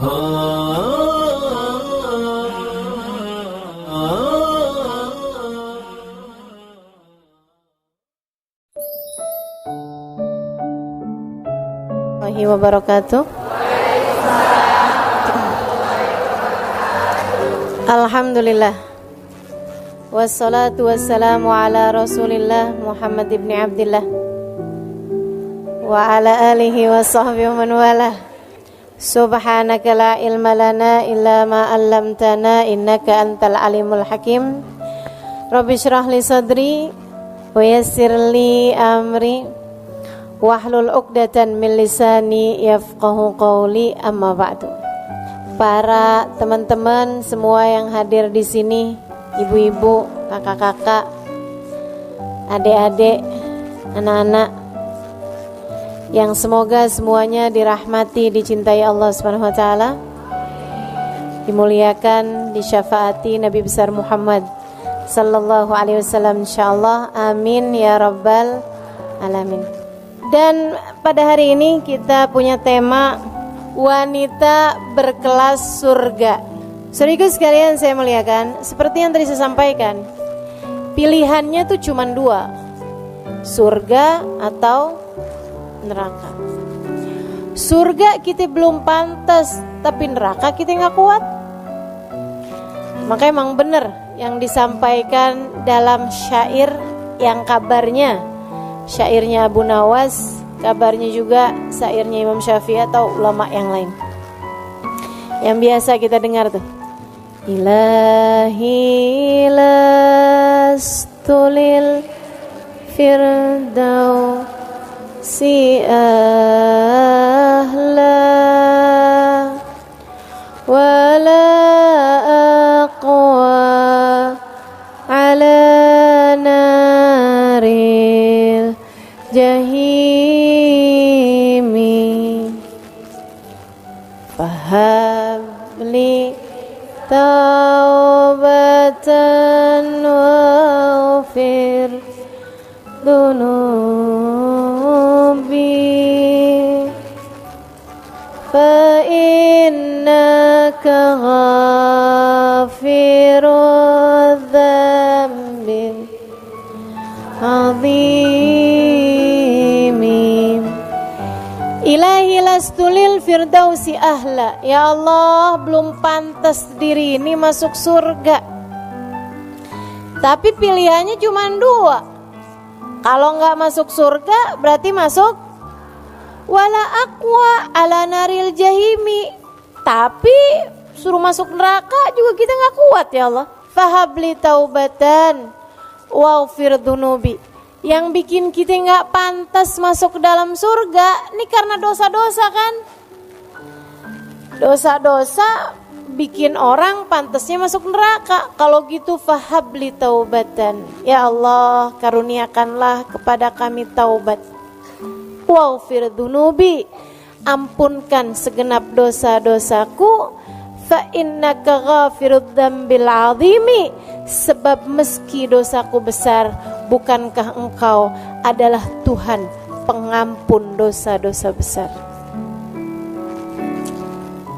Wabarakatuh. Alhamdulillah. Wassalatu wassalamu ala Rasulillah Muhammad ibn Abdillah wa ala alihi wa sahbihi wa man wala. Subhanaka la ilma lana illa ma 'allamtana innaka antal alimul hakim. Rabbi shrah li sadri wa yassir li amri wahlul 'uqdatan min lisani yafqahu qawli, amma ba'du. Para teman-teman semua yang hadir di sini, ibu-ibu, kakak-kakak, adik-adik, anak-anak, yang semoga semuanya dirahmati, dicintai Allah Subhanahu wa taala, dimuliakan, disyafaati Nabi besar Muhammad sallallahu alaihi wasallam insyaallah. Amin ya rabbal alamin. Dan pada hari ini kita punya tema wanita berkelas surga. Saudaraku sekalian saya muliakan, seperti yang tadi saya sampaikan, pilihannya tuh cuma dua, surga atau neraka. Surga kita belum pantas, tapi neraka kita nggak kuat. Maka emang benar yang disampaikan dalam syair yang kabarnya syairnya Abu Nawas, kabarnya juga syairnya Imam Syafi'i atau ulama yang lain yang biasa kita dengar tuh. Ilahi lastulil firdausi ahla wala aqwa ala naril jahimi fahabli taubatan waghfir dunubi fa innaka ghafirudz dzambil azimi. Ilahi lastulil firdausi ahla. Ya Allah, belum pantas diri ini masuk surga. Tapi pilihannya cuma dua. Kalau nggak masuk surga berarti masuk wala aqwa ala naril jahimi. Tapi suruh masuk neraka juga kita nggak kuat ya Allah. Fahabli taubatan waghfir dunubi. Yang bikin kita nggak pantas masuk ke dalam surga ini karena dosa-dosa kan. Dosa-dosa bikin orang pantasnya masuk neraka. Kalau gitu fahabli taubatan. Ya Allah, karuniakanlah kepada kami taubat. Waghfir dunubi, ampunkan segenap dosa-dosaku. Fa innaka ghafirudz dzambil azimi, sebab meski dosaku besar, bukankah engkau adalah Tuhan pengampun dosa-dosa besar.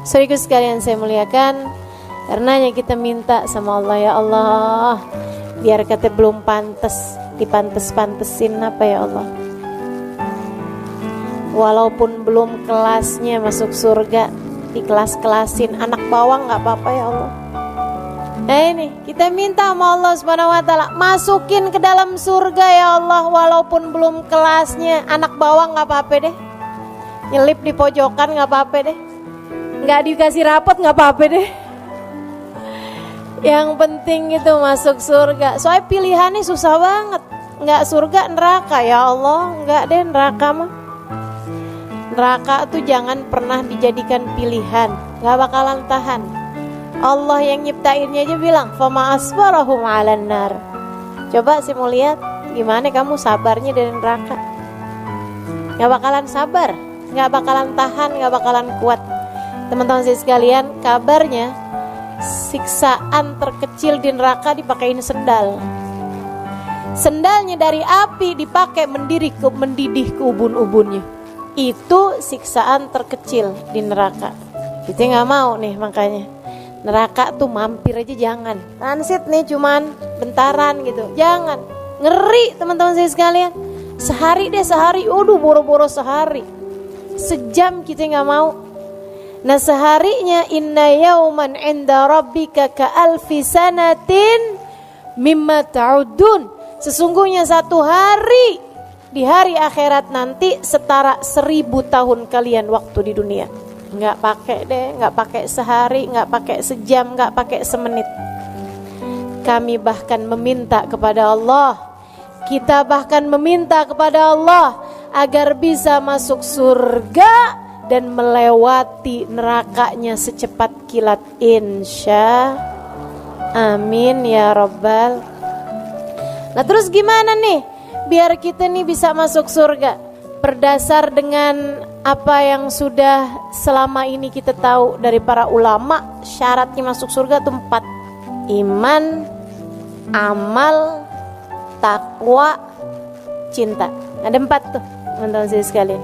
Saudaraku sekalian saya muliakan, karenanya kita minta sama Allah, ya Allah, biar kata belum pantas, dipantes-pantesin apa ya Allah. Walaupun belum kelasnya masuk surga, di kelas-kelasin anak bawang gak apa-apa ya Allah. Nah ini kita minta sama Allah Subhanahu wa taala, masukin ke dalam surga ya Allah, walaupun belum kelasnya anak bawang gak apa-apa deh. Nyelip di pojokan gak apa-apa deh. Gak dikasih rapot gak apa-apa deh. Yang penting itu masuk surga. Soalnya pilihannya susah banget. Gak surga neraka ya Allah. Gak deh neraka mah. Neraka tuh jangan pernah dijadikan pilihan, gak bakalan tahan. Allah yang nyiptainnya aja bilang fama asbarahum 'alan nar. Coba sih mau lihat gimana kamu sabarnya dari neraka. Gak bakalan sabar, gak bakalan tahan, gak bakalan kuat. Teman-teman saya sekalian, kabarnya siksaan terkecil di neraka dipakein sendal. Sendalnya dari api dipakai mendidih ke ubun-ubunnya. Itu siksaan terkecil di neraka. Kita nggak mau nih, makanya neraka tuh mampir aja jangan. Transit nih cuman bentaran gitu, jangan. Ngeri teman-teman saya sekalian. Sehari, aduh boro-boro sehari. Sejam kita nggak mau. Nah seharinya inna yauman inda rabbika ka alfi sanatin mimma ta'udun. Sesungguhnya satu hari di hari akhirat nanti setara 1000 tahun kalian waktu di dunia. Nggak pakai deh, nggak pakai sehari, nggak pakai sejam, nggak pakai semenit. Kami bahkan meminta kepada Allah, kita bahkan meminta kepada Allah agar bisa masuk surga dan melewati nerakanya secepat kilat, insya amin ya rabbal. Nah terus gimana nih biar kita nih bisa masuk surga? Berdasar dengan apa yang sudah selama ini kita tahu dari para ulama, syaratnya masuk surga itu 4. Iman, amal, takwa, cinta. Ada 4 tuh teman-teman saya sekalian.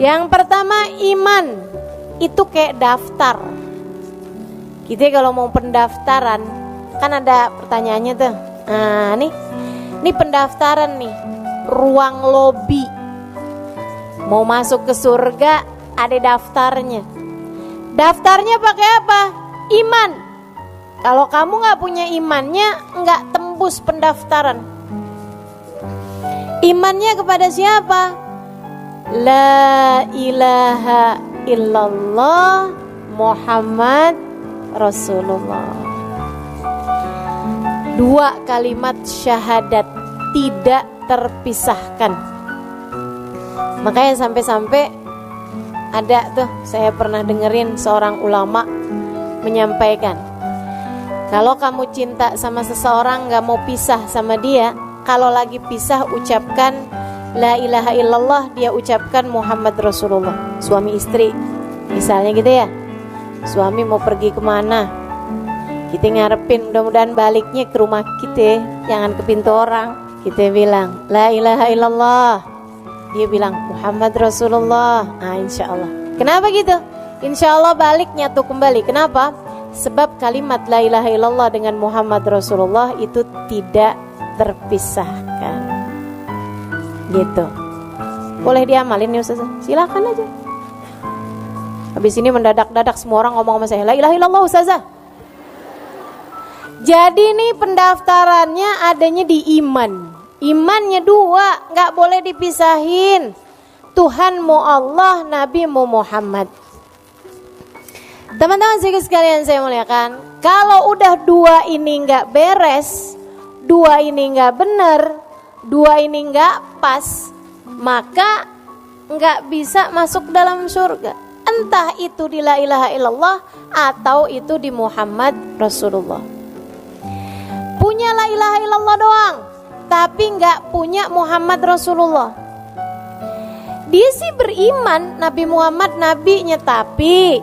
Yang pertama iman. Itu kayak daftar. Kita kalau mau pendaftaran kan ada pertanyaannya tuh. Nah nih pendaftaran nih, ruang lobi. Mau masuk ke surga ada daftarnya. Daftarnya pakai apa? Iman. Kalau kamu gak punya imannya, gak tembus pendaftaran. Imannya kepada siapa? La ilaha illallah Muhammad Rasulullah. 2 kalimat syahadat tidak terpisahkan. Makanya sampai-sampai ada tuh, saya pernah dengerin seorang ulama menyampaikan, kalau kamu cinta sama seseorang gak mau pisah sama dia, kalau lagi pisah ucapkan la ilaha illallah, dia ucapkan Muhammad Rasulullah. Suami istri misalnya gitu ya, suami mau pergi kemana, kita ngarepin mudah-mudahan baliknya ke rumah kita, jangan ke pintu orang. Kita bilang la ilaha illallah, dia bilang Muhammad Rasulullah. Ah, insya Allah. Kenapa gitu? Insya Allah balik nyatu kembali. Kenapa? Sebab kalimat la ilaha illallah dengan Muhammad Rasulullah itu tidak terpisahkan. Gitu. Boleh diamalin ya Ustazah? Silakan aja. Habis ini mendadak-dadak semua orang ngomong sama saya, la ilaha illallah Ustazah. Jadi nih pendaftarannya adanya di iman. Imannya 2, gak boleh dipisahin. Tuhanmu Allah, Nabimu Muhammad. Teman-teman sekalian saya muliakan, kalau udah 2 ini gak beres, 2 ini gak bener, 2 ini gak pas, maka gak bisa masuk dalam surga. Entah itu di la ilaha illallah atau itu di Muhammad Rasulullah. Punya la ilaha illallah doang, tapi nggak punya Muhammad Rasulullah. Dia sih beriman Nabi Muhammad nabinya, tapi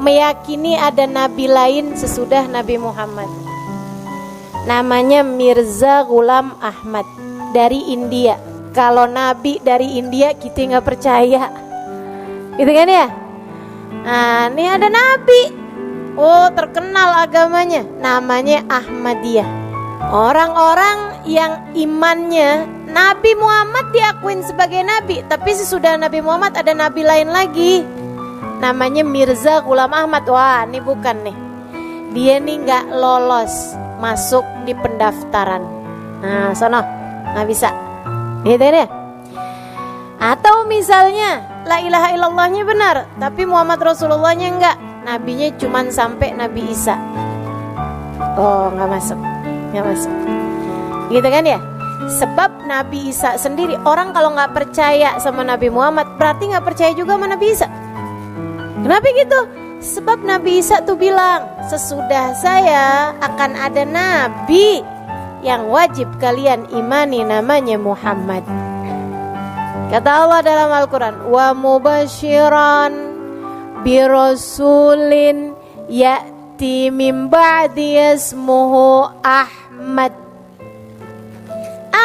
meyakini ada nabi lain sesudah Nabi Muhammad. Namanya Mirza Ghulam Ahmad dari India. Kalau nabi dari India kita nggak percaya, gitu kan ya? Nah, ini ada nabi, oh terkenal agamanya, namanya Ahmadiyah. Orang-orang yang imannya Nabi Muhammad diakuin sebagai nabi, tapi sesudah Nabi Muhammad ada nabi lain lagi, namanya Mirza Ghulam Ahmad. Wah, ini bukan nih, dia nih nggak lolos masuk di pendaftaran. Nah, sono nggak bisa, gitu ya. Atau misalnya la ilaha illallahnya benar, tapi Muhammad Rasulullahnya enggak, nabinya cuman sampai Nabi Isa. Oh, nggak masuk. Nggak masuk, gitu kan ya? Sebab Nabi Isa sendiri, orang kalau nggak percaya sama Nabi Muhammad berarti nggak percaya juga sama Nabi Isa. Kenapa gitu? Sebab Nabi Isa tuh bilang, sesudah saya akan ada nabi yang wajib kalian imani, namanya Muhammad. Kata Allah dalam Al-Quran, wa mubashiran birasulin ya'ti min ba'di ismuhu Ahmad.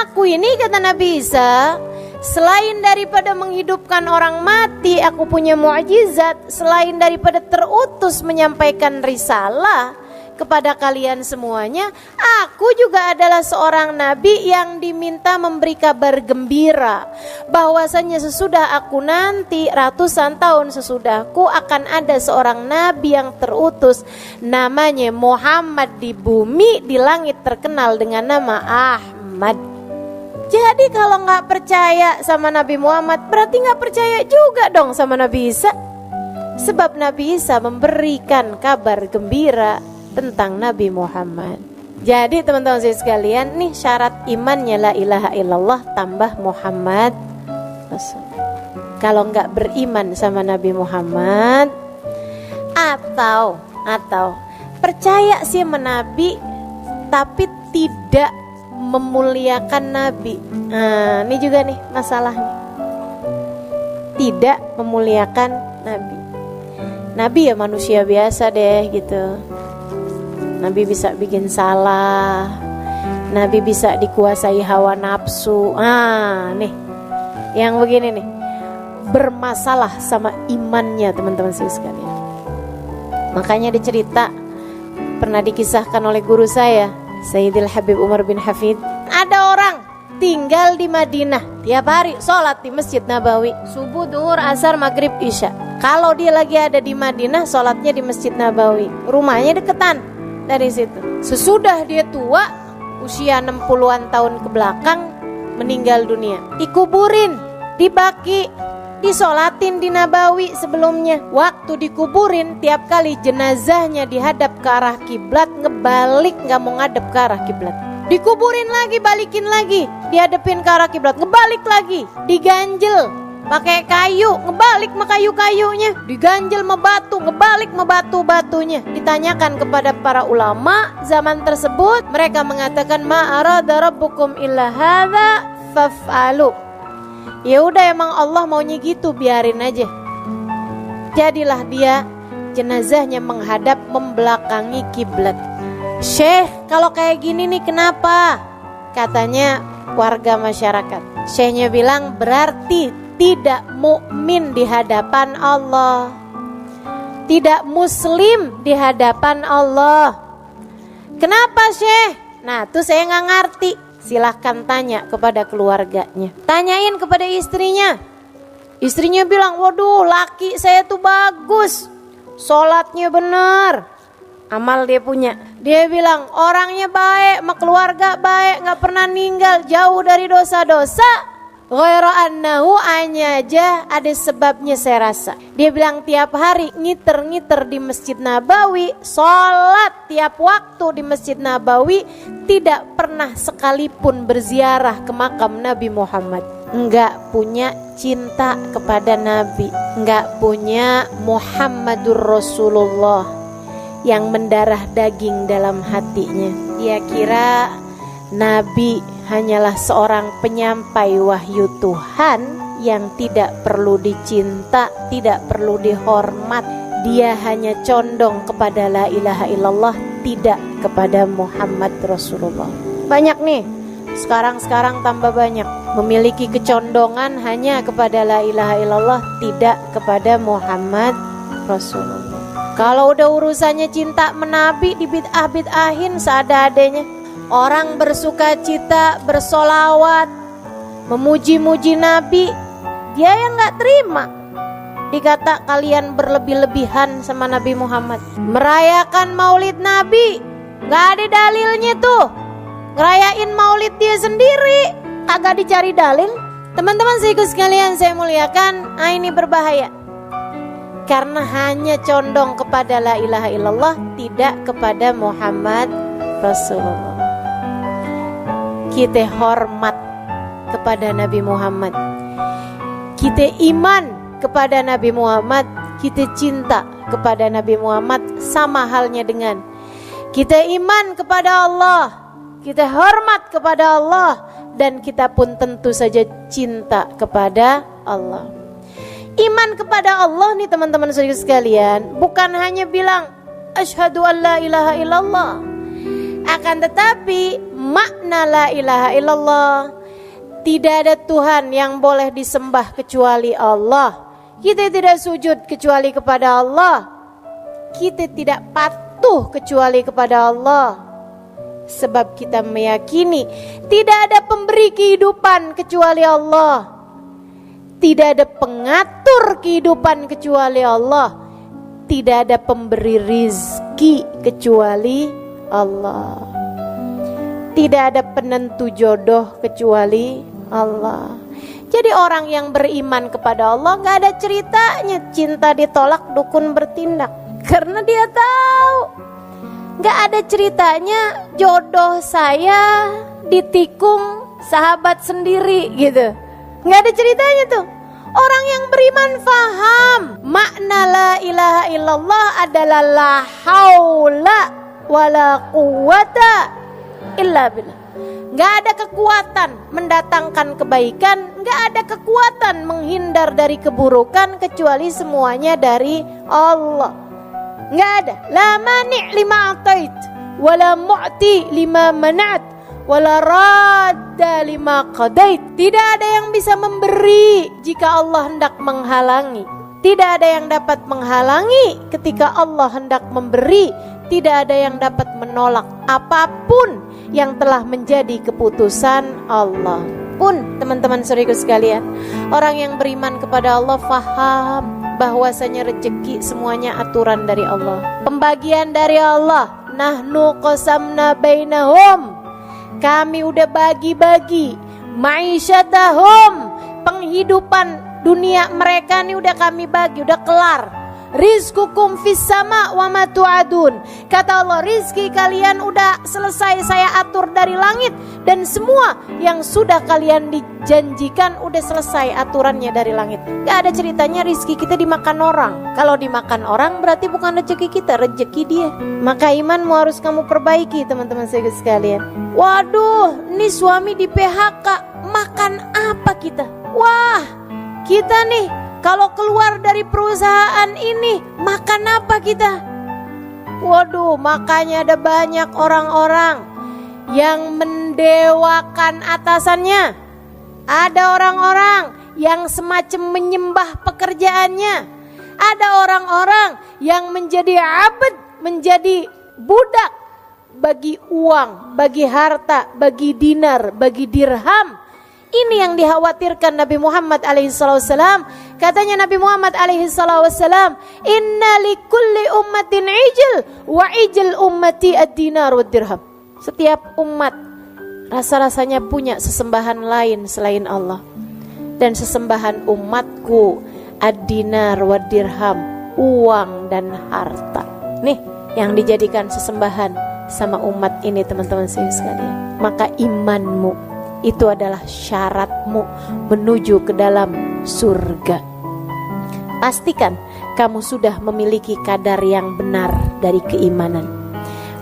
Aku ini, kata Nabi Isa, Selain daripada menghidupkan orang mati, aku punya mukjizat. Selain daripada terutus menyampaikan risalah kepada kalian semuanya, aku juga adalah seorang nabi yang diminta memberi kabar gembira bahwasanya sesudah aku nanti, ratusan tahun sesudahku, akan ada seorang nabi yang terutus namanya Muhammad di bumi, di langit terkenal dengan nama Ahmad. Jadi kalau nggak percaya sama Nabi Muhammad, berarti nggak percaya juga dong sama Nabi Isa. Sebab Nabi Isa memberikan kabar gembira tentang Nabi Muhammad. Jadi teman-teman saya sekalian, nih syarat imannya la ilaha illallah tambah Muhammad Rasul. Kalau nggak beriman sama Nabi Muhammad, atau percaya sih sama Nabi tapi tidak memuliakan Nabi. Nah, ini juga nih masalahnya. Tidak memuliakan Nabi. Nabi ya manusia biasa deh gitu. Nabi bisa bikin salah, Nabi bisa dikuasai hawa nafsu. Nih, yang begini nih, bermasalah sama imannya teman-teman sekalian. Makanya dicerita, pernah dikisahkan oleh guru saya, Sayyidil Habib Umar bin Hafid. Ada orang tinggal di Madinah, tiap hari sholat di Masjid Nabawi, subuh, duhur, asar, maghrib, isya. Kalau dia lagi ada di Madinah, sholatnya di Masjid Nabawi, rumahnya deketan dari situ. Sesudah dia tua, usia 60-an tahun ke belakang, meninggal dunia, dikuburin di Baqi, disolatin di Nabawi sebelumnya. Waktu dikuburin, tiap kali jenazahnya dihadap ke arah kiblat, ngebalik, nggak mau ngadep ke arah kiblat. Dikuburin lagi, balikin lagi, dihadepin ke arah kiblat, ngebalik lagi, diganjel pakai kayu, ngebalik sama kayu-kayunya, diganjel sama batu, ngebalik sama batu-batunya. Ditanyakan kepada para ulama zaman tersebut, mereka mengatakan ma arada rabbukum illa hadza faf'alu. Ya udah, emang Allah maunya gitu, biarin aja. Jadilah dia jenazahnya menghadap membelakangi kiblat. Syekh, kalau kayak gini nih kenapa? Katanya warga masyarakat. Syekhnya bilang berarti tidak mukmin di hadapan Allah, tidak muslim di hadapan Allah. Kenapa Syekh? Nah tuh saya nggak ngerti. Silahkan tanya kepada keluarganya, tanyain kepada istrinya. Istrinya bilang, waduh laki saya tuh bagus, sholatnya bener, amal dia punya. Dia bilang orangnya baik, sama keluarga baik, nggak pernah ninggal, jauh dari dosa-dosa. Ghairu annahu, hanya aja ada sebabnya saya rasa. Dia bilang tiap hari ngiter-ngiter di Masjid Nabawi, sholat tiap waktu di Masjid Nabawi, tidak pernah sekalipun berziarah ke makam Nabi Muhammad. Enggak punya cinta kepada Nabi, enggak punya Muhammadur Rasulullah yang mendarah daging dalam hatinya. Dia kira Nabi hanyalah seorang penyampai wahyu Tuhan yang tidak perlu dicinta, tidak perlu dihormat. Dia hanya condong kepada la ilaha illallah, tidak kepada Muhammad Rasulullah. Banyak nih, sekarang tambah banyak, memiliki kecondongan hanya kepada la ilaha illallah, tidak kepada Muhammad Rasulullah. Kalau udah urusannya cinta menabi, dibid'ah-bid'ahin seada-adanya. Orang bersuka cita, bersolawat, memuji-muji Nabi, dia yang gak terima. Dikata kalian berlebih-lebihan sama Nabi Muhammad. Merayakan maulid Nabi, gak ada dalilnya tuh. Ngerayain maulid dia sendiri, kagak dicari dalil. Teman-teman sekalian saya muliakan, ini berbahaya. Karena hanya condong kepada la ilaha illallah, tidak kepada Muhammad Rasulullah. Kita hormat kepada Nabi Muhammad, kita iman kepada Nabi Muhammad, kita cinta kepada Nabi Muhammad, sama halnya dengan kita iman kepada Allah, kita hormat kepada Allah, dan kita pun tentu saja cinta kepada Allah. Iman kepada Allah nih teman-teman saudara sekalian, bukan hanya bilang asyhadu an la ilaha illallah, akan tetapi makna la ilaha illallah, Tidak ada Tuhan yang boleh disembah kecuali Allah. Kita tidak sujud kecuali kepada Allah. Kita tidak patuh kecuali kepada Allah. Sebab kita meyakini tidak ada pemberi kehidupan kecuali Allah. Tidak ada pengatur kehidupan kecuali Allah. Tidak ada pemberi rizki kecuali Allah. Tidak ada penentu jodoh kecuali Allah. Jadi orang yang beriman kepada Allah gak ada ceritanya cinta ditolak dukun bertindak. Karena dia tahu gak ada ceritanya jodoh saya ditikung sahabat sendiri gitu. Gak ada ceritanya tuh. Orang yang beriman faham makna la ilaha illallah adalah la haula wala quwata illa billah. Gak ada kekuatan mendatangkan kebaikan, gak ada kekuatan menghindar dari keburukan kecuali semuanya dari Allah. Gak ada. La mani' lima atait, wala mu'ti lima manat, wala radda lima qadait. Tidak ada yang bisa memberi jika Allah hendak menghalangi. Tidak ada yang dapat menghalangi ketika Allah hendak memberi. Tidak ada yang dapat menolak apapun yang telah menjadi keputusan Allah. Pun teman-teman saudaraku sekalian, orang yang beriman kepada Allah faham bahwasanya rezeki semuanya aturan dari Allah, pembagian dari Allah. Nahnu qasamna bainahum, kami udah bagi-bagi ma'isyatahum, penghidupan dunia mereka nih udah kami bagi, udah kelar. Rizqukum fis sama wa ma tu'adun. Kata Allah, rizki kalian udah selesai saya atur dari langit, dan semua yang sudah kalian dijanjikan udah selesai aturannya dari langit. Gak ada ceritanya rizki kita dimakan orang. Kalau dimakan orang berarti bukan rezeki kita, rezeki dia. Maka imanmu harus kamu perbaiki teman-teman saya sekalian. Waduh, ini suami di PHK, makan apa kita? Wah, kita nih kalau keluar dari perusahaan ini, makan apa kita? Waduh, makanya ada banyak orang-orang yang mendewakan atasannya. Ada orang-orang yang semacam menyembah pekerjaannya. Ada orang-orang yang menjadi abd, menjadi budak bagi uang, bagi harta, bagi dinar, bagi dirham. Ini yang dikhawatirkan Nabi Muhammad alaihissalam. Katanya Nabi Muhammad alaihissalam, inna likulli ummatin ijil, wa ijil ummati ad-dinar wa dirham. Setiap umat rasa-rasanya punya sesembahan lain selain Allah. Dan sesembahan umatku ad-dinar wa dirham, uang dan harta. Nih yang dijadikan sesembahan sama umat ini teman-teman sekalian. Maka imanmu itu adalah syaratmu menuju ke dalam surga. Pastikan kamu sudah memiliki kadar yang benar dari keimanan.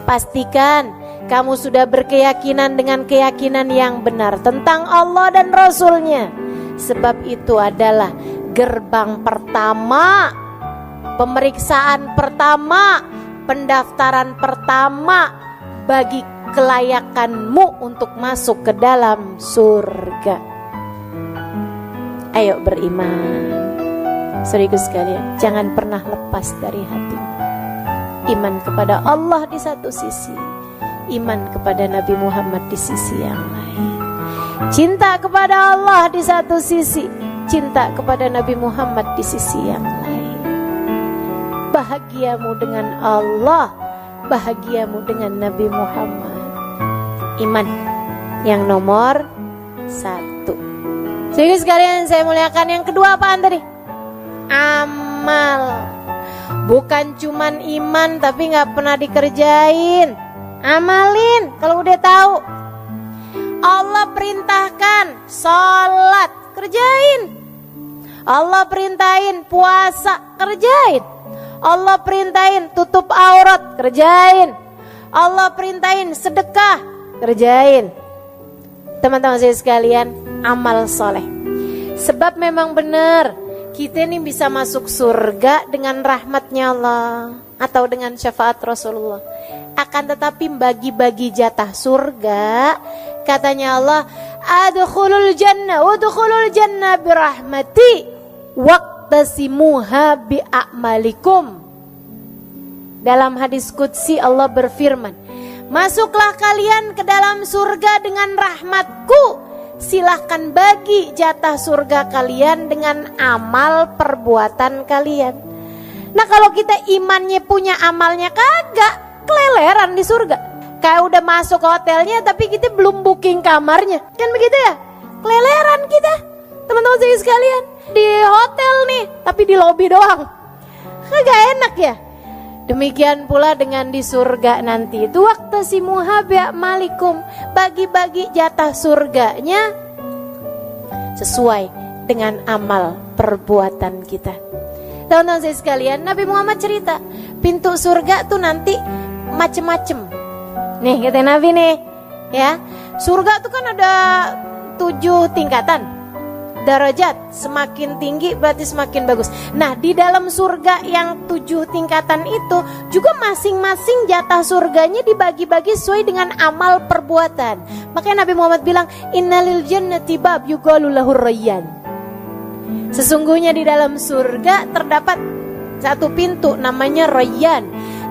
Pastikan kamu sudah berkeyakinan dengan keyakinan yang benar tentang Allah dan Rasul-Nya. Sebab itu adalah gerbang pertama, pemeriksaan pertama, pendaftaran pertama bagi kelayakanmu untuk masuk ke dalam surga. Ayo beriman, saudaraku sekalian, jangan pernah lepas dari hati. Iman kepada Allah di satu sisi, iman kepada Nabi Muhammad di sisi yang lain. Cinta kepada Allah di satu sisi, cinta kepada Nabi Muhammad di sisi yang lain. Bahagiamu dengan Allah, bahagiamu dengan Nabi Muhammad. Iman yang nomor 1. Jadi sekalian saya muliakan, yang kedua apaan tadi? Amal. Bukan cuman iman tapi gak pernah dikerjain. Amalin kalau udah tahu. Allah perintahkan sholat, kerjain. Allah perintahin puasa, kerjain. Allah perintahin tutup aurat, kerjain. Allah perintahin sedekah, kerjain. Teman-teman saya sekalian, amal soleh. Sebab memang benar kita ini bisa masuk surga dengan rahmatnya Allah atau dengan syafaat Rasulullah. Akan tetapi bagi-bagi jatah surga, katanya Allah, adkhulul jannah birahmati waqtasimuha bi'amalikum. Dalam hadis qudsi Allah berfirman, masuklah kalian ke dalam surga dengan rahmatku, silahkan bagi jatah surga kalian dengan amal perbuatan kalian. Nah kalau kita imannya punya amalnya kagak, keleleran di surga. Kayak udah masuk ke hotelnya tapi kita belum booking kamarnya, kan begitu ya? Keleleran kita, teman-teman saya sekalian. Di hotel nih, tapi di lobi doang, kagak enak ya. Demikian pula dengan di surga nanti itu waqtasimuha bi'amalikum, bagi-bagi jatah surganya sesuai dengan amal perbuatan kita. Teman-teman saya sekalian, Nabi Muhammad cerita pintu surga tuh nanti macem-macem. Nih kata Nabi nih, ya surga tuh kan ada 7 tingkatan. Darajat, semakin tinggi berarti semakin bagus. Nah di dalam surga yang 7 tingkatan itu juga masing-masing jatah surganya dibagi-bagi sesuai dengan amal perbuatan. Makanya Nabi Muhammad bilang, innalil jannati bab yuqalu lahur rayyan. Sesungguhnya di dalam surga terdapat satu pintu namanya Rayyan.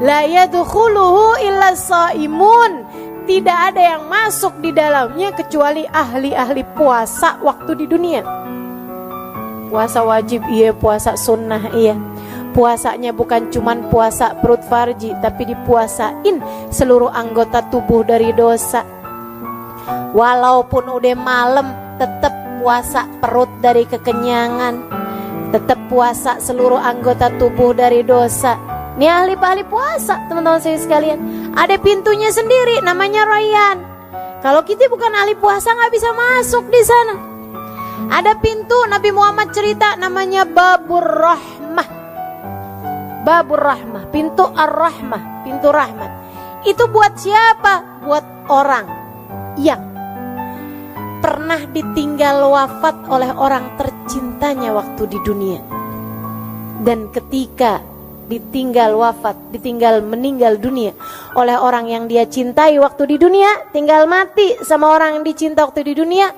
La yadkhuluhu illa shaimun. Tidak ada yang masuk di dalamnya kecuali ahli-ahli puasa waktu di dunia. Puasa wajib iya, puasa sunnah iya. Puasanya bukan cuman puasa perut farji, tapi dipuasain seluruh anggota tubuh dari dosa. Walaupun udah malam tetap puasa perut dari kekenyangan, tetap puasa seluruh anggota tubuh dari dosa. Ini ahli puasa teman-teman saya sekalian. Ada pintunya sendiri namanya Rayyan. Kalau kita bukan ahli puasa nggak bisa masuk di sana. Ada pintu Nabi Muhammad cerita namanya Babur Rahmah. Babur Rahmah, pintu Ar-Rahmah, pintu rahmat. Itu buat siapa? Buat orang yang pernah ditinggal wafat oleh orang tercintanya waktu di dunia. Dan ketika ditinggal wafat, meninggal dunia oleh orang yang dia cintai waktu di dunia, tinggal mati sama orang yang dicinta waktu di dunia,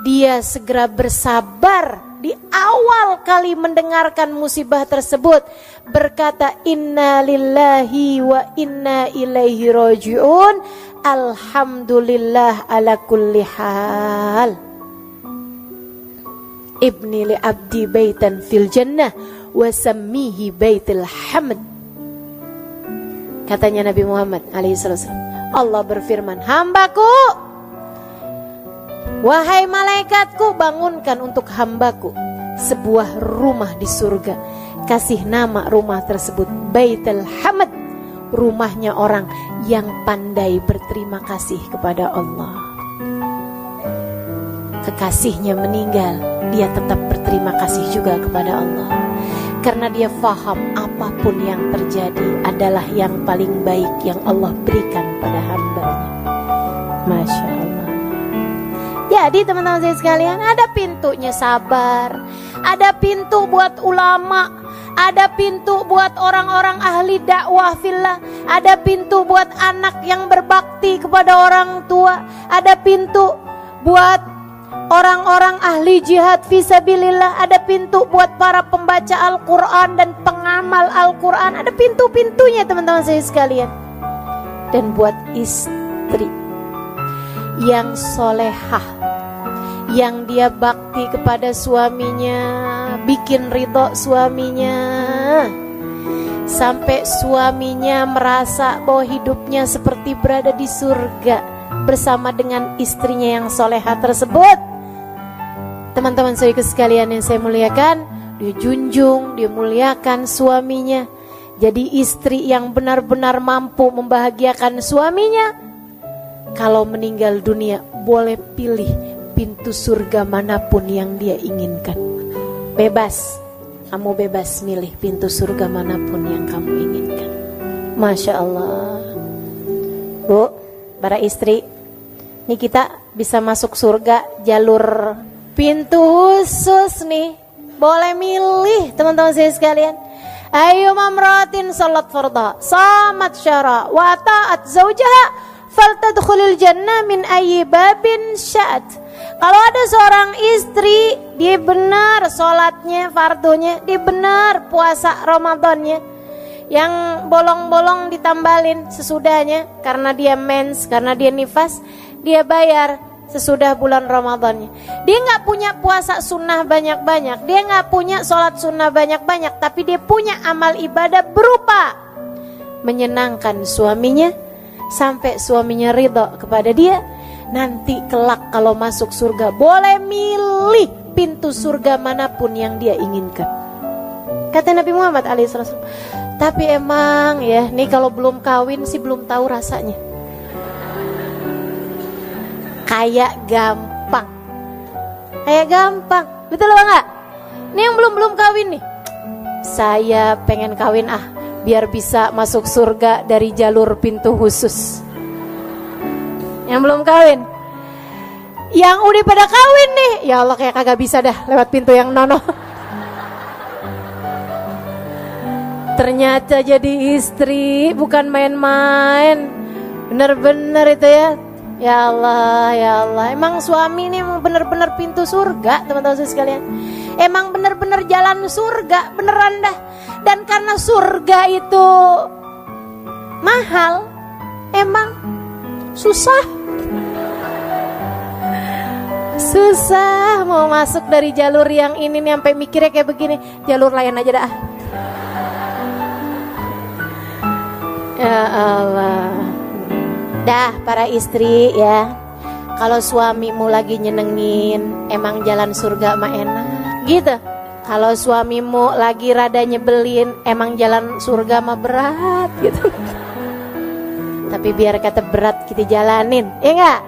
dia segera bersabar di awal kali mendengarkan musibah tersebut, berkata inna lillahi wa inna ilaihi raji'un, alhamdulillah ala kulli hal, ibni li abdi baitan fil jannah wasammihi baitul hamd. Katanya Nabi Muhammad alaihissalam, Allah berfirman, hambaku, wahai malaikatku, bangunkan untuk hambaku sebuah rumah di surga. Kasih nama rumah tersebut Baitul Hamd, rumahnya orang yang pandai berterima kasih kepada Allah. Kekasihnya meninggal, dia tetap berterima kasih juga kepada Allah. Karena dia faham apapun yang terjadi adalah yang paling baik yang Allah berikan pada hambanya. Masya Allah. Jadi teman-teman saya sekalian, ada pintunya sabar, ada pintu buat ulama, ada pintu buat orang-orang ahli dakwah fillah, ada pintu buat anak yang berbakti kepada orang tua, ada pintu buat orang-orang ahli jihad fisabilillah, ada pintu buat para pembaca Al-Quran dan pengamal Al-Quran, ada pintu-pintunya teman-teman saya sekalian. Dan buat istri yang solehah, yang dia bakti kepada suaminya, bikin ridho suaminya, sampai suaminya merasa bahwa hidupnya seperti berada di surga bersama dengan istrinya yang solehah tersebut. Teman-teman saya sekalian yang saya muliakan, dia junjung, dia muliakan suaminya. Jadi istri yang benar-benar mampu membahagiakan suaminya, kalau meninggal dunia boleh pilih pintu surga manapun yang dia inginkan. Bebas, kamu bebas milih pintu surga manapun yang kamu inginkan. Masya Allah. Bu, para istri, ini kita bisa masuk surga jalur pintu khusus nih, boleh milih teman-teman saya sekalian. Ayu mamratin salat farda, samat syara, wa ta'at zawjaha, faltadkhulil jannah min ayyi babin sya'at. Kalau ada seorang istri, dia benar sholatnya, fardunya, dia benar puasa Ramadannya, yang bolong-bolong ditambalin sesudahnya, karena dia mens, karena dia nifas, dia bayar sesudah bulan Ramadannya. Dia nggak punya puasa sunnah banyak-banyak, dia nggak punya sholat sunnah banyak-banyak, tapi dia punya amal ibadah berupa menyenangkan suaminya, sampai suaminya ridho kepada dia. Nanti kelak kalau masuk surga boleh milih pintu surga manapun yang dia inginkan. Kata Nabi Muhammad SAW. Tapi emang ya, nih kalau belum kawin sih belum tahu rasanya. Kayak gampang. Kayak gampang. Betul apa enggak? Nih yang belum kawin nih. Saya pengen kawin biar bisa masuk surga dari jalur pintu khusus. Yang belum kawin, yang udah pada kawin nih, ya Allah kayak kagak bisa dah lewat pintu yang nono. Ternyata jadi istri bukan main-main, bener-bener itu ya. Ya Allah, emang suami ini emang bener-bener pintu surga, teman-teman sekalian. Emang bener-bener jalan surga, beneran dah. Dan karena surga itu mahal, emang susah mau masuk dari jalur yang ini nih, sampai mikirnya kayak begini, jalur lain aja dah. Ya Allah. Dah para istri ya, kalau suamimu lagi nyenengin, emang jalan surga mah enak gitu. Kalau suamimu lagi rada nyebelin, emang jalan surga mah berat gitu. Tapi biar kata berat kita jalanin, ya enggak?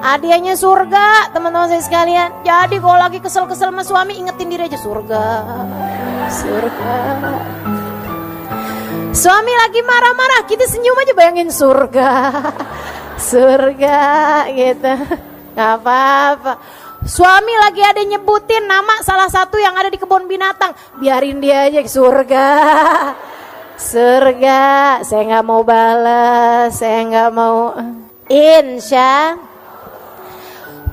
Hadiahnya surga, teman-teman saya sekalian. Jadi kalau lagi kesel-kesel sama suami, ingetin diri aja surga. Suami lagi marah-marah, kita senyum aja bayangin surga. Surga gitu. Gak apa-apa. Suami lagi ada nyebutin nama salah satu yang ada di kebun binatang, biarin dia aja ke surga. Surga, saya gak mau balas, saya gak mau. Insya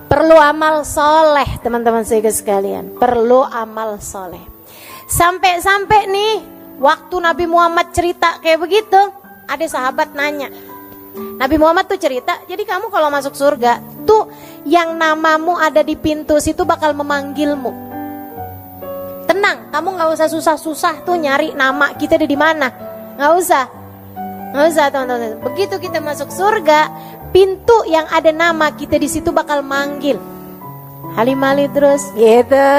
perlu amal soleh, teman-teman saya sekalian. Perlu amal soleh. Sampai-sampai nih, waktu Nabi Muhammad cerita kayak begitu, ada sahabat nanya. Nabi Muhammad tuh cerita, jadi kamu kalau masuk surga, tuh yang namamu ada di pintu situ bakal memanggilmu. Tenang, kamu gak usah susah-susah tuh nyari nama kita ada di mana. Gak usah teman-teman. Begitu kita masuk surga, pintu yang ada nama kita di situ bakal manggil. Halimali terus gitu.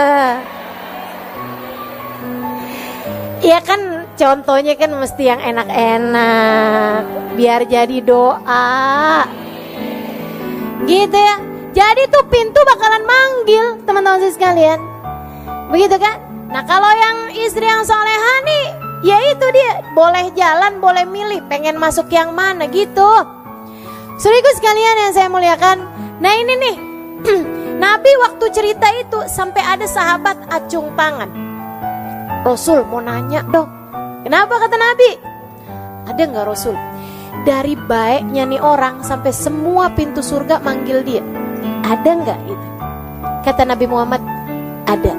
Ya kan contohnya kan mesti yang enak-enak, biar jadi doa. Gitu ya. Jadi tuh pintu bakalan manggil, teman-teman sekalian. Begitu kan? Nah, kalau yang istri yang soleha nih, ya itu dia, boleh jalan, boleh milih pengen masuk yang mana gitu. Saudaraku sekalian yang saya muliakan, nah ini nih, Nabi waktu cerita itu sampai ada sahabat acung tangan. Rasul mau nanya dong, kenapa kata Nabi? Ada nggak Rasul? Dari baiknya nih orang sampai semua pintu surga manggil dia, ada nggak itu? Kata Nabi Muhammad, ada.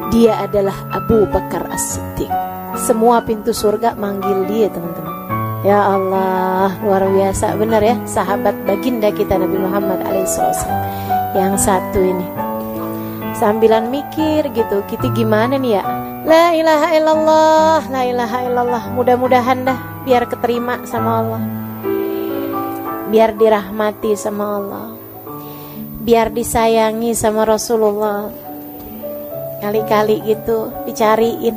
Dia adalah Abu Bakar As-Siddiq. Semua pintu surga manggil dia, teman-teman. Ya Allah, luar biasa benar ya, sahabat baginda kita Nabi Muhammad SAW. Yang satu ini sambilan mikir gitu, kita gimana nih ya? La ilaha illallah, la ilaha illallah. Mudah-mudahan dah biar keterima sama Allah, biar dirahmati sama Allah, biar disayangi sama Rasulullah. Kali-kali gitu dicariin,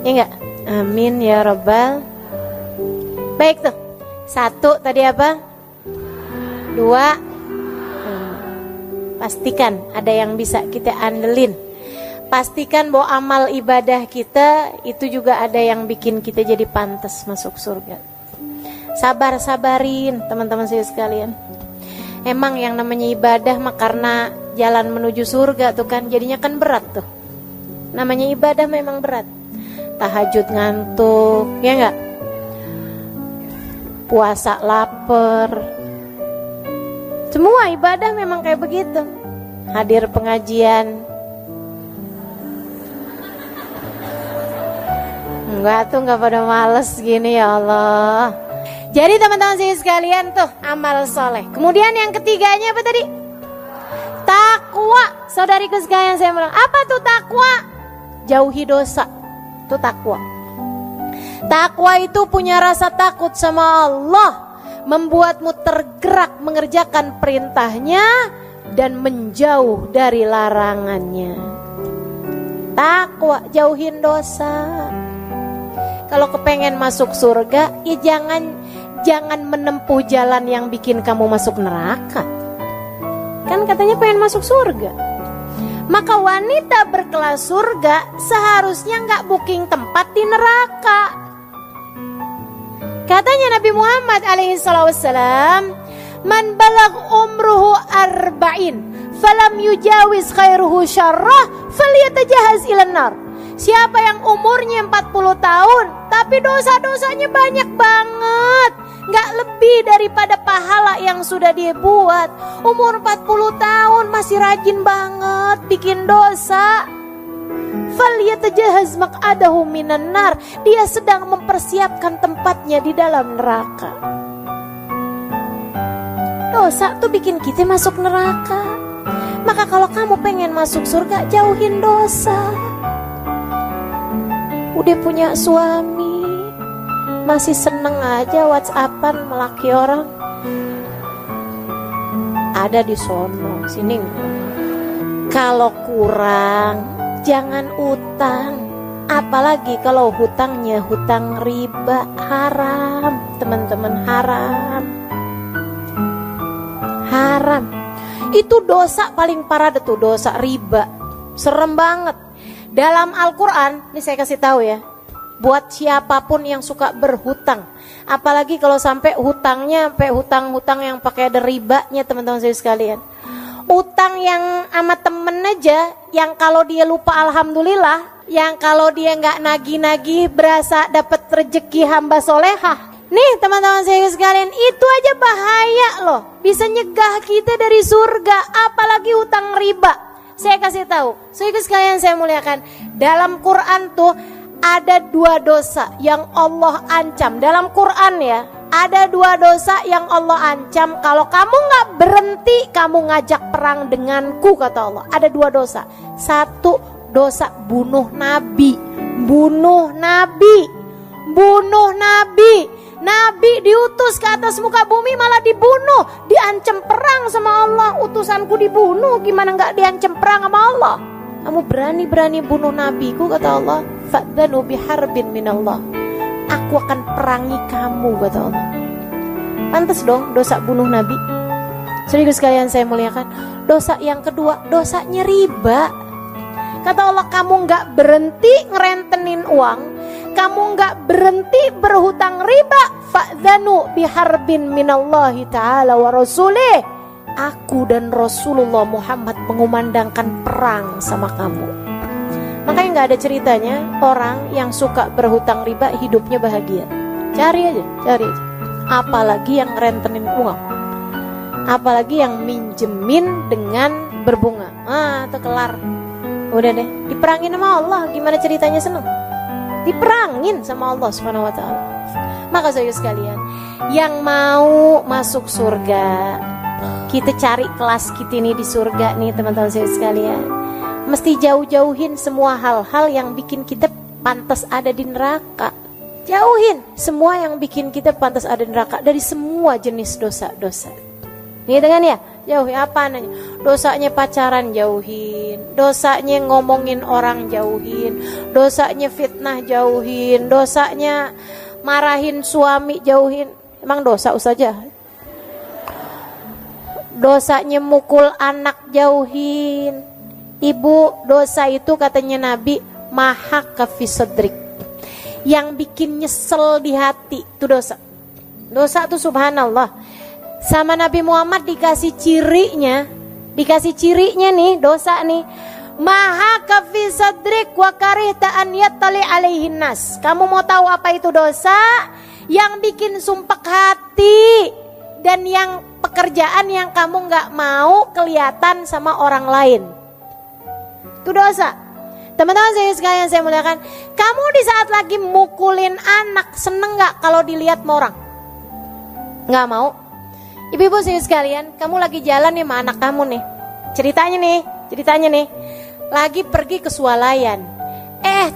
ya enggak? Amin ya Rabbal. Baik tuh, satu tadi apa? Dua, pastikan ada yang bisa kita andelin. Pastikan bahwa amal ibadah kita itu juga ada yang bikin kita jadi pantas masuk surga. Sabar-sabarin teman-teman saya sekalian. Emang yang namanya ibadah mah karena jalan menuju surga tuh kan, jadinya kan berat tuh. Namanya ibadah memang berat. Tahajud ngantuk, ya enggak? Puasa lapar. Semua ibadah memang kayak begitu. hadir pengajian? Enggak tuh, enggak pada males gini, ya Allah. Jadi teman-teman sekalian tuh amal soleh. Kemudian yang ketiganya apa tadi? Takwa. Saudariku sekalian, saya bilang, apa tuh takwa? Jauhi dosa. Itu takwa. Takwa itu punya rasa takut sama Allah, membuatmu tergerak mengerjakan perintahnya dan menjauh dari larangannya. Takwa, jauhin dosa. Kalau kepengen masuk surga, ya jangan menempuh jalan yang bikin kamu masuk neraka. Kan katanya pengen masuk surga. Maka wanita berkelas surga seharusnya nggak booking tempat di neraka. Katanya Nabi Muhammad alaihissalam, man balag umruhu arba'in falam yujawiz khairuhu syarrah falyatajahaz ilan nar. Siapa yang umurnya 40 tahun tapi dosa-dosanya banyak banget, gak lebih daripada pahala yang sudah dia buat. Umur 40 tahun masih rajin banget bikin dosa, falyatajahaz maq'adahu minan nar. Dia sedang mempersiapkan tempatnya di dalam neraka. Dosa tuh bikin kita masuk neraka. Maka kalau kamu pengen masuk surga, jauhin dosa. Udah punya suami, masih seneng aja WhatsAppan melaki orang. Ada di sono, sini. Kalau kurang, jangan utang. Apalagi kalau hutangnya hutang riba, haram. Teman-teman, haram. Haram. Itu dosa paling parah, tuh dosa riba. Serem banget. Dalam Al-Quran, ini saya kasih tahu ya, buat siapapun yang suka berhutang, apalagi kalau sampai hutangnya sampai hutang-hutang yang pakai ada ribanya, teman-teman saya sekalian. Utang yang sama temen aja, yang kalau dia lupa alhamdulillah, yang kalau dia nggak nagih-nagih berasa dapat rezeki hamba solehah. Nih teman-teman saya sekalian, itu aja bahaya loh, bisa nyegah kita dari surga, apalagi hutang riba. Saya kasih tahu, saudara sekalian saya muliakan, dalam Quran tuh ada 2 dosa yang Allah ancam. Dalam Quran ya, ada 2 dosa yang Allah ancam. Kalau kamu nggak berhenti, kamu ngajak perang denganku, kata Allah. Ada 2 dosa. 1 dosa bunuh Nabi, bunuh Nabi, bunuh Nabi. Nabi diutus ke atas muka bumi malah dibunuh, diancam perang sama Allah. Utusanku dibunuh, gimana nggak diancam perang sama Allah? Kamu berani-berani bunuh nabiku, kata Allah. Fa'dhanu biharbin minallah. Aku akan perangi kamu, kata Allah. Pantas dong dosa bunuh nabi. Saudara sekalian saya muliakan, dosa yang kedua, dosanya riba. Kata Allah, kamu nggak berhenti ngerentenin uang, kamu nggak berhenti berhutang riba, fa'dhanu biharbin minallahi ta'ala wa rasulih. Aku dan Rasulullah Muhammad mengumandangkan perang sama kamu. Makanya nggak ada ceritanya orang yang suka berhutang riba hidupnya bahagia. Cari aja. Apalagi yang rentenin uang, apalagi yang minjemin dengan berbunga. Itu kelar. Udah deh, diperangin sama Allah. Gimana ceritanya seneng? Diperangin sama Allah Subhanahu wa ta'ala. Maka saudara sekalian, yang mau masuk surga, kita cari kelas kita ini di surga nih teman-teman saudara sekalian, mesti jauh-jauhin semua hal-hal yang bikin kita pantas ada di neraka. Jauhin semua yang bikin kita pantas ada di neraka, dari semua jenis dosa-dosa. Gitu kan ya? Jauhi apa nanya? Dosanya pacaran jauhin, dosanya ngomongin orang jauhin, dosanya fitnah jauhin, dosanya marahin suami jauhin. Emang dosa saja? Dosanya mukul anak jauhin. Ibu, dosa itu katanya Nabi mahaka fi sadrik, yang bikin nyesel di hati itu dosa. Dosa itu subhanallah. Sama Nabi Muhammad dikasih cirinya nih dosa nih. Maha kafi sadrik wa karihta an yattali alaihin nas. Kamu mau tahu apa itu dosa? Yang bikin sumpek hati dan yang pekerjaan yang kamu nggak mau kelihatan sama orang lain. Itu dosa. Teman-teman saya sekalian saya muliakan, kamu di saat lagi mukulin anak, seneng nggak kalau dilihat sama orang? Nggak mau. Ibu-ibu saya sekalian, kamu lagi jalan nih sama anak kamu nih. Ceritanya nih, lagi pergi ke swalayan.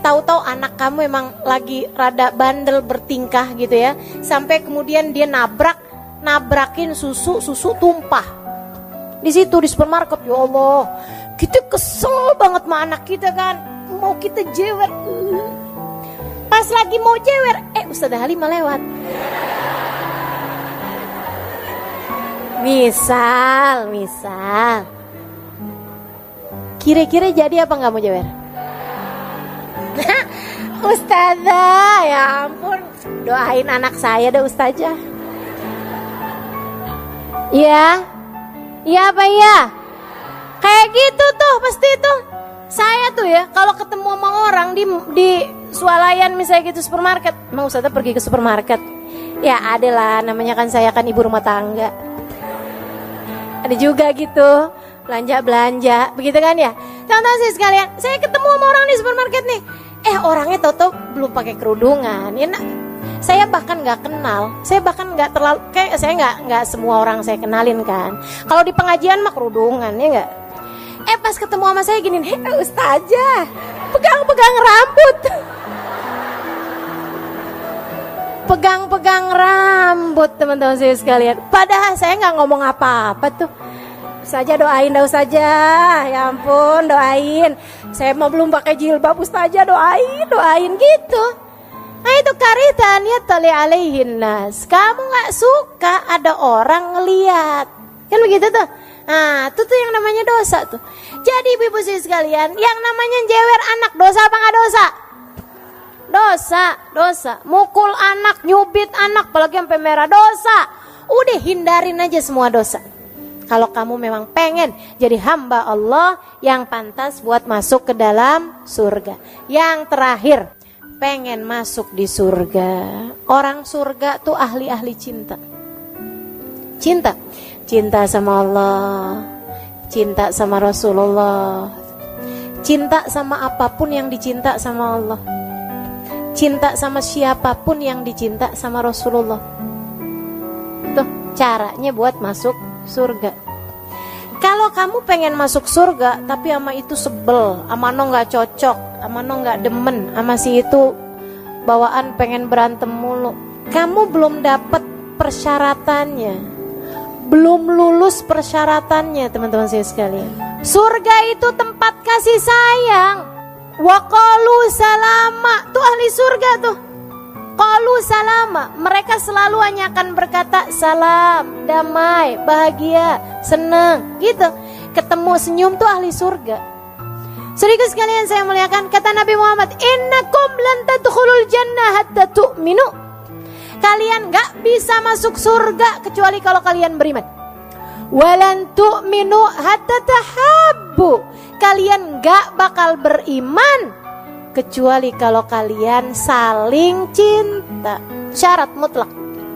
Tahu-tahu anak kamu emang lagi rada bandel bertingkah gitu ya. Sampai kemudian dia nabrakin susu tumpah. Di situ di supermarket, ya Allah, kita kesel banget sama anak kita kan. Mau kita jewer. Pas lagi mau jewer, Ustazah Halimah lewat. Misal. Kira-kira jadi apa nggak mau jewer? Ustazah, ya ampun, doain anak saya deh Ustazah. Iya apa iya? Kayak gitu tuh pasti tuh. Saya tuh ya kalau ketemu sama orang di swalayan misalnya gitu supermarket, emang Ustazah pergi ke supermarket? Ya ada lah, namanya kan saya kan ibu rumah tangga. Ada juga gitu belanja begitu kan ya. Teman-teman saya sekalian, saya ketemu sama orang di supermarket nih. Orangnya tahu-tahu belum pakai kerudungan. Ya, saya bahkan nggak kenal. Saya bahkan nggak terlalu kayak saya nggak semua orang saya kenalin kan. Kalau di pengajian mah kerudungan ya nggak. Pas ketemu sama saya gini, Ustazah, pegang rambut. Pegang rambut teman-teman saya sekalian. Padahal saya nggak ngomong apa-apa tuh. Ustazah doain dah Ustazah, ya ampun doain. Saya mau belum pakai jilbab, Ustazah doain gitu. Nah itu karitan ya tali alaihin nas. Kamu nggak suka ada orang ngeliat, kan begitu tuh. Nah itu tuh yang namanya dosa tuh. Jadi ibu-ibu sekalian, yang namanya jewer anak dosa apa nggak dosa? Dosa. Mukul anak, nyubit anak, apalagi sampai merah dosa. Udah hindarin aja semua dosa. Kalau kamu memang pengen jadi hamba Allah yang pantas buat masuk ke dalam surga. Yang terakhir, pengen masuk di surga. Orang surga tuh ahli-ahli cinta. Cinta sama Allah, cinta sama Rasulullah, cinta sama apapun yang dicinta sama Allah, cinta sama siapapun yang dicinta sama Rasulullah. Tuh caranya buat masuk surga. Kalau kamu pengen masuk surga tapi sama itu sebel, sama no nggak cocok, sama no nggak demen, sama si itu bawaan pengen berantem mulu, kamu belum dapat persyaratannya, belum lulus persyaratannya teman-teman saya sekalian. Surga itu tempat kasih sayang. Wa qalu salama, tuh ahli surga tuh. Qalu salama, mereka selalu hanya akan berkata salam, damai, bahagia, senang, gitu. Ketemu senyum tuh ahli surga. Saudara sekalian saya muliakan, kata Nabi Muhammad, innakum lan tadkhulul jannah hatta tu'minu. Kalian gak bisa masuk surga kecuali kalau kalian beriman. Walan tu'minu hatta tahabbu. Kalian gak bakal beriman kecuali kalau kalian saling cinta. Syarat mutlak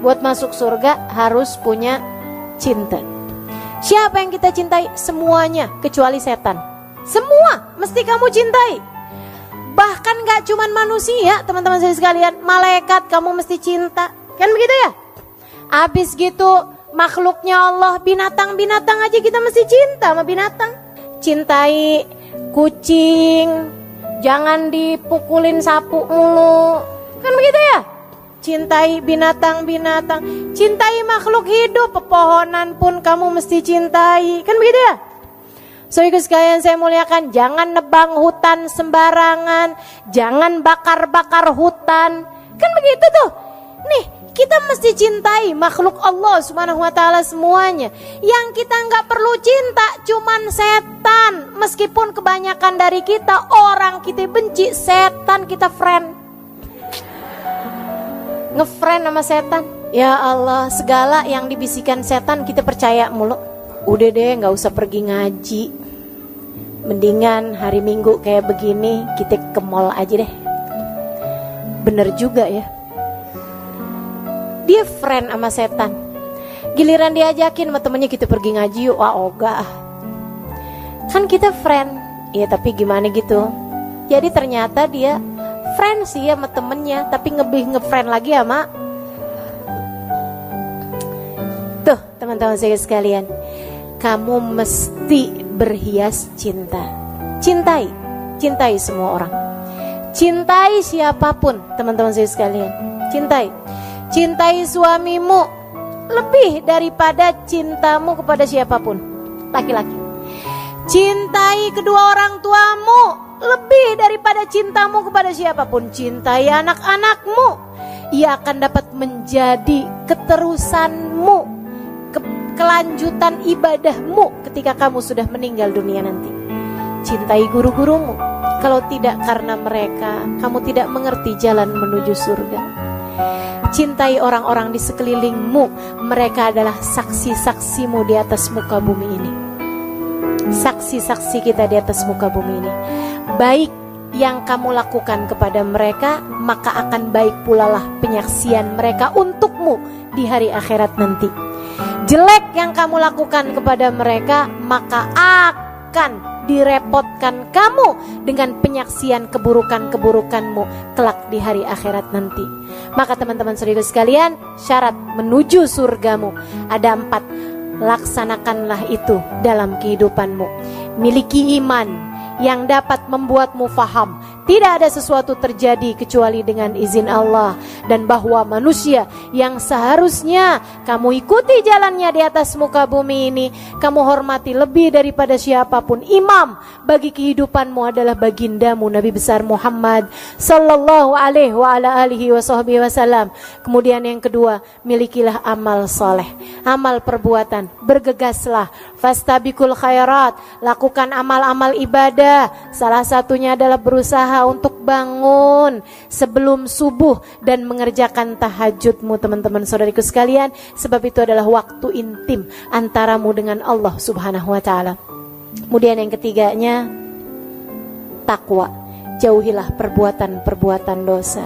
buat masuk surga harus punya cinta. Siapa yang kita cintai? Semuanya kecuali setan. Semua mesti kamu cintai. Bahkan gak cuman manusia teman-teman saya sekalian, malaikat kamu mesti cinta. Kan begitu ya? Abis gitu makhluknya Allah, binatang-binatang aja kita mesti cinta sama binatang. Cintai kucing, jangan dipukulin sapu mulu. Kan begitu ya? Cintai binatang-binatang, cintai makhluk hidup, pepohonan pun kamu mesti cintai. Kan begitu ya? Saudara sekalian saya muliakan, jangan nebang hutan sembarangan, jangan bakar-bakar hutan. Kan begitu tuh. Nih, kita mesti cintai makhluk Allah Subhanahu wa taala semuanya. Yang kita nggak perlu cinta cuman setan. Meskipun kebanyakan dari kita orang kita benci, setan kita friend. Ngefriend sama setan. Ya Allah, segala yang dibisikkan setan kita percaya mulu. Udah deh, nggak usah pergi ngaji. Mendingan hari Minggu kayak begini kita ke mall aja deh. Bener juga ya. Dia friend sama setan. Giliran diajakin sama temennya kita pergi ngaji yuk, wah ogah. Kan kita friend, ya tapi gimana gitu. Jadi ternyata dia friend sih sama temennya, tapi lebih nge-friend lagi sama tuh teman-teman saya sekalian. Kamu mesti berhias cinta. Cintai semua orang. Cintai siapapun, teman-teman saya sekalian. Cintai suamimu lebih daripada cintamu kepada siapapun, laki-laki. Cintai kedua orang tuamu lebih daripada cintamu kepada siapapun. Cintai anak-anakmu, ia akan dapat menjadi keterusanmu, kelanjutan ibadahmu ketika kamu sudah meninggal dunia nanti. Cintai guru-gurumu, kalau tidak karena mereka kamu tidak mengerti jalan menuju surga. Cintai orang-orang di sekelilingmu, mereka adalah saksi-saksimu di atas muka bumi ini. Saksi-saksi kita di atas muka bumi ini. Baik yang kamu lakukan kepada mereka, maka akan baik pula lah penyaksian mereka untukmu di hari akhirat nanti. Jelek yang kamu lakukan kepada mereka, maka akan direpotkan kamu dengan penyaksian keburukan-keburukanmu kelak di hari akhirat nanti. Maka teman-teman saudara sekalian, syarat menuju surgamu ada 4. Laksanakanlah itu dalam kehidupanmu. Miliki iman yang dapat membuatmu faham tidak ada sesuatu terjadi kecuali dengan izin Allah, dan bahwa manusia yang seharusnya kamu ikuti jalannya di atas muka bumi ini, kamu hormati lebih daripada siapapun. Imam bagi kehidupanmu adalah bagindamu Nabi besar Muhammad sallallahu alaihi wa ala alihi wasallam. Kemudian yang kedua, milikilah amal soleh, amal perbuatan, bergegaslah, fastabiqul khairat, lakukan amal-amal ibadah. Salah satunya adalah berusaha untuk bangun sebelum subuh dan mengerjakan tahajudmu, teman-teman saudariku sekalian, sebab itu adalah waktu intim antaramu dengan Allah Subhanahu wa taala. Kemudian yang ketiganya, takwa. Jauhilah perbuatan-perbuatan dosa,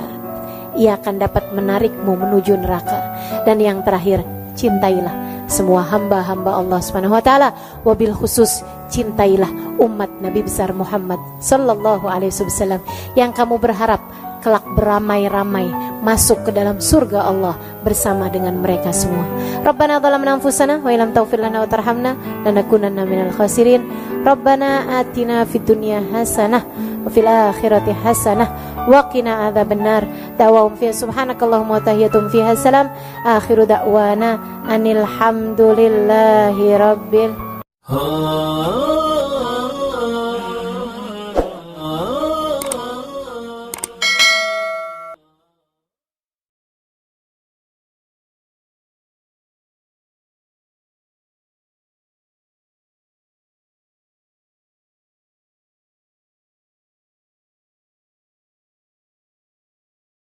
ia akan dapat menarikmu menuju neraka. Dan yang terakhir, cintailah semua hamba-hamba Allah Subhanahu wa taala, wabil khusus cintailah umat Nabi besar Muhammad sallallahu alaihi wasallam yang kamu berharap kelak beramai-ramai masuk ke dalam surga Allah bersama dengan mereka semua. Rabbana zalamna anfusana wa illam taghfir lana wa tarhamna lanakunanna minal khasirin. Rabbana atina fid dunya hasanah wa fil akhirati hasanah wa qina adzabannar. Da'wahum fiha subhanakallahumma wa tahiyatum fiha salam. Akhiru da'wana anil hamdulillahi rabbil